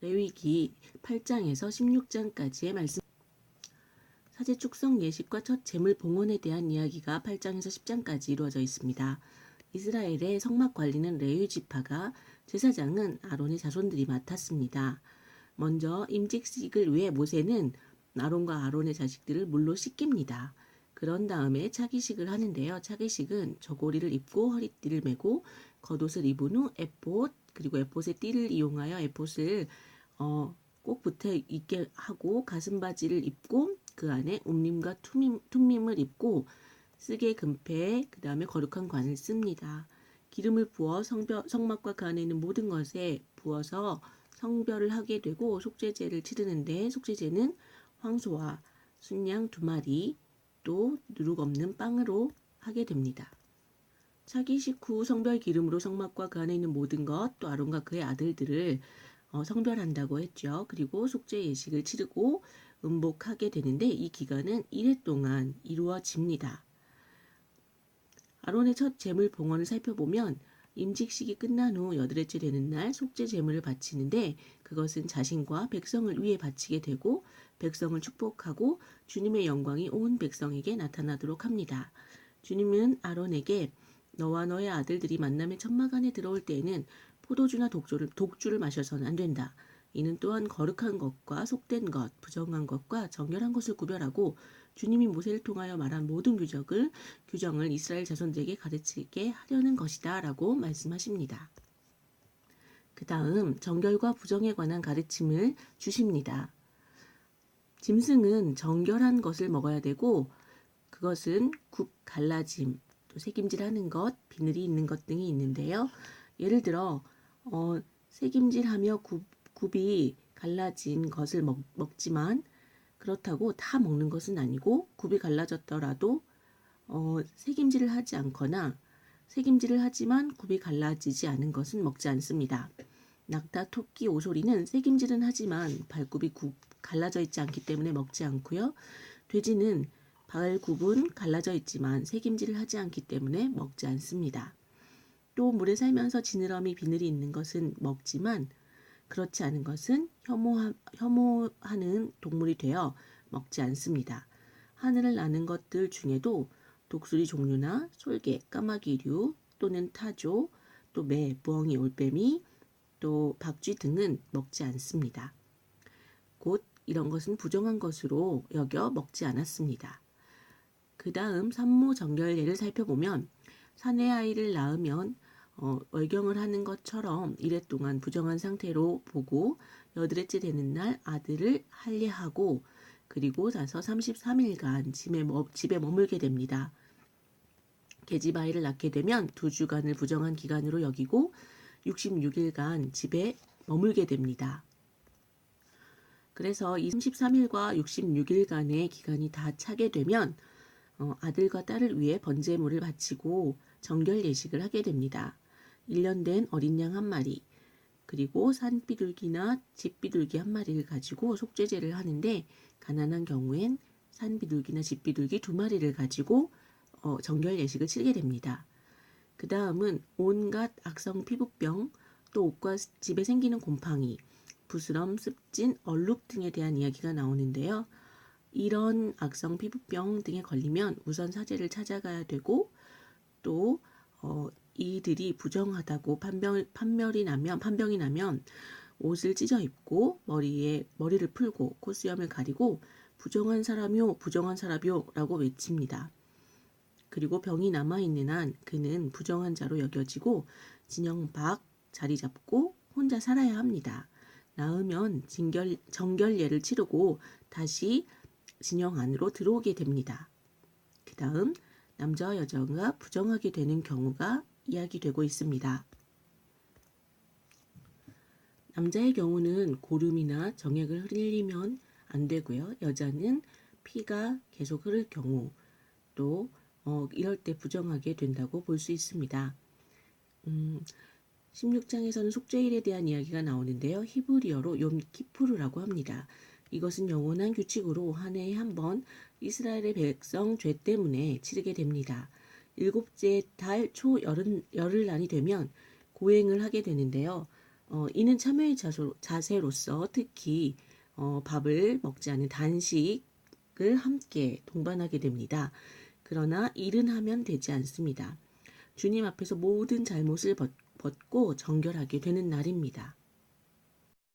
레위기 8장에서 16장까지의 말씀. 사제 축성 예식과 첫 제물 봉헌에 대한 이야기가 8장에서 10장까지 이루어져 있습니다. 이스라엘의 성막 관리는 레위 지파가, 제사장은 아론의 자손들이 맡았습니다. 먼저 임직식을 위해 모세는 아론과 아론의 자식들을 물로 씻깁니다. 그런 다음에 차기식을 하는데요. 차기식은 저고리를 입고 허리띠를 메고 겉옷을 입은 후 에봇, 그리고 에봇의 띠를 이용하여 에봇을 꼭 붙어 있게 하고 가슴바지를 입고 그 안에 움림과 툼밈을 입고 쓰개 금패, 그 다음에 거룩한 관을 씁니다. 기름을 부어 성막과 그 안에 있는 모든 것에 부어서 성별을 하게 되고 속죄제를 치르는데, 속죄제는 황소와 순양 2마리, 또 누룩 없는 빵으로 하게 됩니다. 차기식 후 성별 기름으로 성막과 그 안에 있는 모든 것, 또 아론과 그의 아들들을 성별한다고 했죠. 그리고 속죄 예식을 치르고 음복하게 되는데, 이 기간은 1회 동안 이루어집니다. 아론의 첫 제물 봉헌을 살펴보면 임직식이 끝난 후 8회째 되는 날 속죄 제물을 바치는데, 그것은 자신과 백성을 위해 바치게 되고 백성을 축복하고 주님의 영광이 온 백성에게 나타나도록 합니다. 주님은 아론에게 너와 너의 아들들이 만남의 천막 안에 들어올 때에는 포도주나 독주를 마셔서는 안 된다. 이는 또한 거룩한 것과 속된 것, 부정한 것과 정결한 것을 구별하고 주님이 모세를 통하여 말한 모든 규정을 이스라엘 자손들에게 가르치게 하려는 것이다 라고 말씀하십니다. 그 다음 정결과 부정에 관한 가르침을 주십니다. 짐승은 정결한 것을 먹어야 되고, 그것은 굽 갈라짐, 또 새김질하는 것, 비늘이 있는 것 등이 있는데요. 예를 들어 새김질하며 굽이 갈라진 것을 먹지만 그렇다고 다 먹는 것은 아니고, 굽이 갈라졌더라도 새김질을 하지 않거나 새김질을 하지만 굽이 갈라지지 않은 것은 먹지 않습니다. 낙타, 토끼, 오소리는 새김질은 하지만 발굽이 갈라져 있지 않기 때문에 먹지 않고요. 돼지는 발굽은 갈라져 있지만 새김질을 하지 않기 때문에 먹지 않습니다. 또 물에 살면서 지느러미, 비늘이 있는 것은 먹지만 그렇지 않은 것은 혐오하는 동물이 되어 먹지 않습니다. 하늘을 나는 것들 중에도 독수리 종류나 솔개, 까마귀류 또는 타조, 또 매, 부엉이, 올빼미, 또 박쥐 등은 먹지 않습니다. 곧 이런 것은 부정한 것으로 여겨 먹지 않았습니다. 그 다음 산모 정결례를 살펴보면, 사내 아이를 낳으면 월경을 하는 것처럼 1회 동안 부정한 상태로 보고 8회째 되는 날 아들을 할례하고, 그리고 나서 33일간 집에 머물게 됩니다. 계집 아이를 낳게 되면 2주간을 부정한 기간으로 여기고 66일간 집에 머물게 됩니다. 그래서 이 33일과 66일간의 기간이 다 차게 되면 아들과 딸을 위해 번제물을 바치고 정결 예식을 하게 됩니다. 1년 된 어린 양 1마리, 그리고 산비둘기나 집비둘기 1마리를 가지고 속죄제를 하는데, 가난한 경우엔 산비둘기나 집비둘기 2마리를 가지고 정결 예식을 치르게 됩니다. 그 다음은 온갖 악성 피부병, 또 옷과 집에 생기는 곰팡이, 부스럼, 습진, 얼룩 등에 대한 이야기가 나오는데요. 이런 악성 피부병 등에 걸리면 우선 사제를 찾아가야 되고, 또 이들이 부정하다고 판병이 나면 옷을 찢어 입고 머리를 풀고 콧수염을 가리고 부정한 사람이요 라고 외칩니다. 그리고 병이 남아있는 한 그는 부정한 자로 여겨지고 진영 밖 자리 잡고 혼자 살아야 합니다. 나으면 정결례를 치르고 다시 진영 안으로 들어오게 됩니다. 그 다음 남자와 여자가 부정하게 되는 경우가 이야기되고 있습니다. 남자의 경우는 고름이나 정액을 흘리면 안 되고요. 여자는 피가 계속 흐를 경우, 또 이럴 때 부정하게 된다고 볼 수 있습니다. 16장에서는 속죄일에 대한 이야기가 나오는데요. 히브리어로 욤키푸르라고 합니다. 이것은 영원한 규칙으로 한 해에 한 번 이스라엘의 백성 죄 때문에 치르게 됩니다. 7째 달 초 열흘날이 되면 고행을 하게 되는데요. 이는 참여의 자세로서 특히 밥을 먹지 않은 단식을 함께 동반하게 됩니다. 그러나 일은 하면 되지 않습니다. 주님 앞에서 모든 잘못을 벗고 정결하게 되는 날입니다.